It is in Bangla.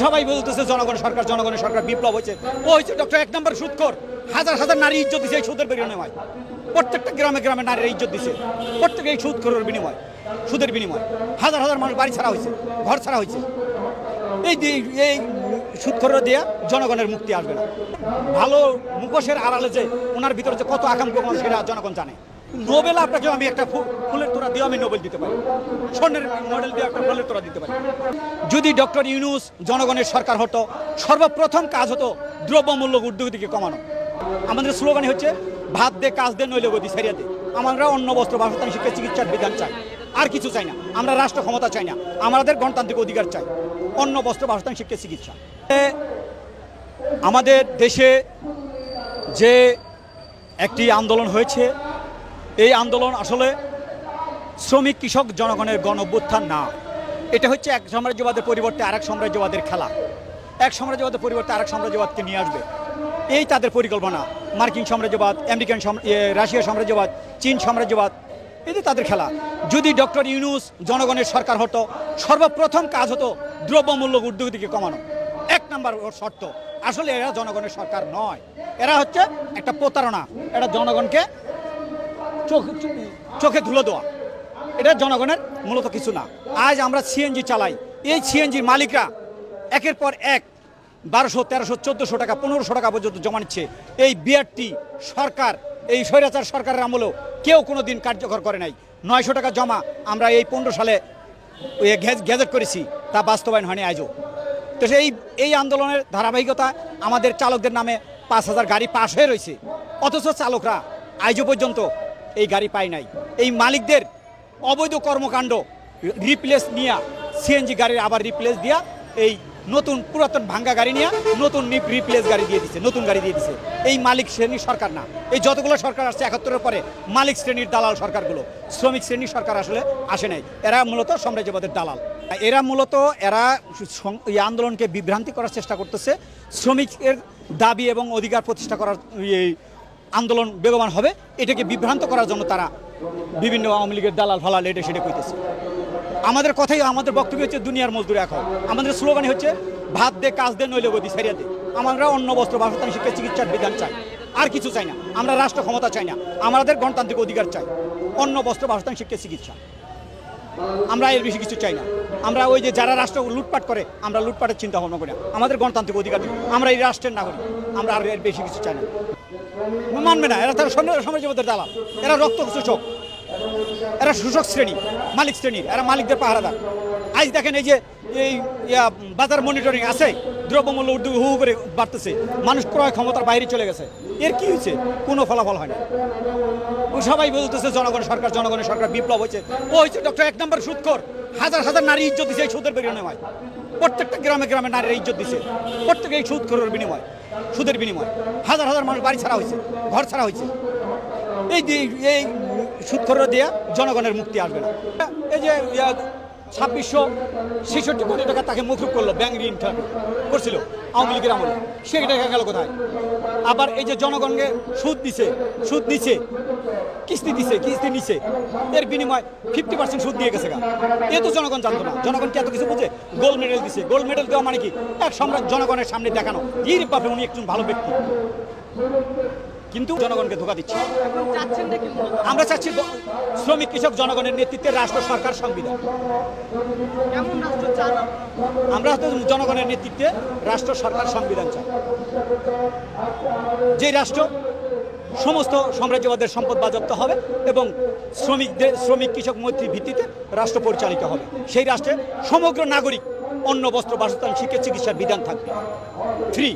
সবাই বলতেছে জনগণের সরকার বিপ্লব হয়েছে। ও হয়েছে ডক্টর 1 নম্বর সুদখোর। হাজার হাজার নারী ইজ্জত দিছে এই সুদের বিনিময়। প্রত্যেকটা গ্রামে গ্রামে নারীরা ইজ্জত দিছে প্রত্যেকে এই সুদখোরের বিনিময়, সুদের বিনিময়। হাজার হাজার মানুষ বাড়ি ছাড়া হয়েছে, ঘর ছাড়া হয়েছে। এই সুদখোর দিয়ে জনগণের মুক্তি আসবে না। ভালো মুখোশের আড়ালে যে ওনার ভিতরে যে কত আকাঙ্ক্ষা সেটা জনগণ জানে। নোবেল আপনাকে আমি একটা ফুলের তোড়া দিয়ে আমি নোবেল দিতে পারি, স্বর্ণের মডেল দিয়ে একটা ফুলের তোড়া দিতে পারি। যদি ডক্টর ইউনূস জনগণের সরকার হতো, সর্বপ্রথম কাজ হতো দ্রব্যমূল্য ঊর্ধ্বগতিকে কমানো। আমাদের স্লোগান হচ্ছে ভাত দে, কাজ দে, নইলে গদি ছাড়িয়ে দে। আমরা অন্ন বস্ত্র বাসস্থান শিক্ষা চিকিৎসার বিধান চাই, আর কিছু চাই না। আমরা রাষ্ট্র ক্ষমতা চাই না, আমাদের গণতান্ত্রিক অধিকার চাই, অন্ন বস্ত্র বাসস্থান শিক্ষা চিকিৎসা। আমাদের দেশে যে একটি আন্দোলন হয়েছে, এই আন্দোলন আসলে শ্রমিক কৃষক জনগণের গণ অভ্যুত্থান না। এটা হচ্ছে এক সাম্রাজ্যবাদের পরিবর্তে আরেক সাম্রাজ্যবাদের খেলা। এক সাম্রাজ্যবাদের পরিবর্তে আরেক সাম্রাজ্যবাদকে নিয়ে আসবে, এই তাদের পরিকল্পনা। মার্কিন সাম্রাজ্যবাদ, আমেরিকান রাশিয়া সাম্রাজ্যবাদ, চীন সাম্রাজ্যবাদ, এই তাদের খেলা। যদি ডক্টর ইউনূস জনগণের সরকার হতো, সর্বপ্রথম কাজ হতো দ্রব্যমূল্য ঊর্ধ্বগতিকে কমানো। 1 নম্বর শর্ত। আসলে এরা জনগণের সরকার নয়, এরা হচ্ছে একটা প্রতারণা। এটা জনগণকে চোখে ধুলো দেওয়া, এটা জনগণের মূলত কিছু না। আজ আমরা সিএনজি চালাই, এই সিএনজির মালিকরা একের পর এক 1200, 1300, 1400 টাকা, 1500 টাকা পর্যন্ত জমা নিচ্ছে। এই বিআরটি সরকার, এই স্বৈরাচার সরকারের আমলেও কেউ কোনো দিন কার্যকর করে নাই। 900 টাকা জমা আমরা এই 15 সালে গ্যাজেট করেছি, তা বাস্তবায়ন হয়নি আজও। তো এই আন্দোলনের ধারাবাহিকতা আমাদের চালকদের নামে 5000 গাড়ি পাশ হয়ে রয়েছে, অথচ চালকরা আজও পর্যন্ত এই গাড়ি পায় নাই। এই মালিকদের অবৈধ কর্মকাণ্ড রিপ্লেস নিয়ে সিএনজি গাড়ির আবার রিপ্লেস দিয়া এই নতুন পুরাতন ভাঙ্গা গাড়ি নিয়ে নতুন রিপ্লেস গাড়ি দিয়ে দিচ্ছে, নতুন গাড়ি দিয়ে দিচ্ছে। এই মালিক শ্রেণীর সরকার না। এই যতগুলো সরকার আসছে 71-এর পরে মালিক শ্রেণীর দালাল সরকারগুলো, শ্রমিক শ্রেণীর সরকার আসলে আসে নাই। এরা মূলত সাম্রাজ্যবাদের দালাল। এরা এই আন্দোলনকে বিভ্রান্তি করার চেষ্টা করতেছে। শ্রমিকের দাবি এবং অধিকার প্রতিষ্ঠা করার এই আন্দোলন বেগবান হবে, এটাকে বিভ্রান্ত করার জন্য তারা বিভিন্ন আওয়ামী লীগের দালাল ফালাল এটা সেটা কইতেছে। আমাদের কথাই, আমাদের বক্তব্য হচ্ছে দুনিয়ার মজদুর এক হয়। আমাদের স্লোগান হচ্ছে ভাত দে, কাজ দে, নইলে গদি ছাড়িয়ে দে। আমরা অন্ন বস্ত্র বাসস্থান শিক্ষা চিকিৎসার বিধান চাই, আর কিছু চাই না। আমরা রাষ্ট্র ক্ষমতা চাই না, আমাদের গণতান্ত্রিক অধিকার চাই, অন্ন বস্ত্র বাসস্থান শিক্ষা চিকিৎসা। আমরা এর বেশি কিছু চাই না। আমরা ওই যে যারা রাষ্ট্র লুটপাট করে, আমরা লুটপাটের চিন্তা ভাবনা করি না। আমাদের গণতান্ত্রিক অধিকার, আমরা এই রাষ্ট্রের নাগরিক, আমরা আর এর বেশি কিছু চাই না। মানবে না, এরা তারা সাম্রাজ্যবাদের দালাল, এরা রক্ত শোষক, এরা শোষক শ্রেণী, মালিক শ্রেণীর, এরা মালিকদের পাহারাদার। আজ দেখেন এই যে এই বাজার মনিটরিং আছে, দ্রব্যমূল্য হু করে বাড়তেছে, মানুষ ক্রয় ক্ষমতার বাইরে চলে গেছে। এর কি হয়েছে? কোনো ফলাফল হয় না। সবাই বলতেছে জনগণের সরকার বিপ্লব হয়েছে। ও হয়েছে ডক্টর 1 নম্বর সুদখোর। হাজার হাজার নারী ইজ্জত দিছে এই সুদের বিনিময়। প্রত্যেকটা গ্রামে গ্রামে নারীরা ইজ্জত দিছে প্রত্যেকে এই সুদখোরের বিনিময়, সুদের বিনিময়। হাজার হাজার মানুষ বাড়ি ছাড়া হয়েছে, ঘর ছাড়া হয়েছে। এই সুদখোর দিয়ে জনগণের মুক্তি আসবে না। এই যে 2666 কোটি টাকা তাকে মকুব করলো, ব্যাংক ঋণ করছিল আওয়ামী লীগের আমলে, সেই টাকা গেল কোথায়? আবার এই যে জনগণকে সুদ নিচ্ছে, কিস্তি নিচ্ছে, এর বিনিময় 50% সুদ দিয়ে গেছে। এ তো জনগণ জানতো না। জনগণ কি এত কিছু বুঝে? গোল্ড মেডেল দিছে। গোল্ড মেডেল দেওয়া মানে কি? এক সম্রাট জনগণের সামনে দেখানো এই বাপে উনি একজন ভালো ব্যক্তি, কিন্তু জনগণকে ধোঁকা দিচ্ছে। আমরা চাচ্ছি শ্রমিক কৃষক জনগণের নেতৃত্বে রাষ্ট্র, সরকার, সংবিধান। আমরা হয়তো জনগণের নেতৃত্বে রাষ্ট্র, সরকার, সংবিধান চাই, যে রাষ্ট্র সমস্ত সাম্রাজ্যবাদের সম্পদ বাজেয়াপ্ত হবে এবং শ্রমিক কৃষক মৈত্রী ভিত্তিতে রাষ্ট্র পরিচালিত হবে। সেই রাষ্ট্রে সমগ্র নাগরিক অন্ন বস্ত্র বাসস্থান শিক্ষা চিকিৎসার বিধান থাকবে, ফ্রি।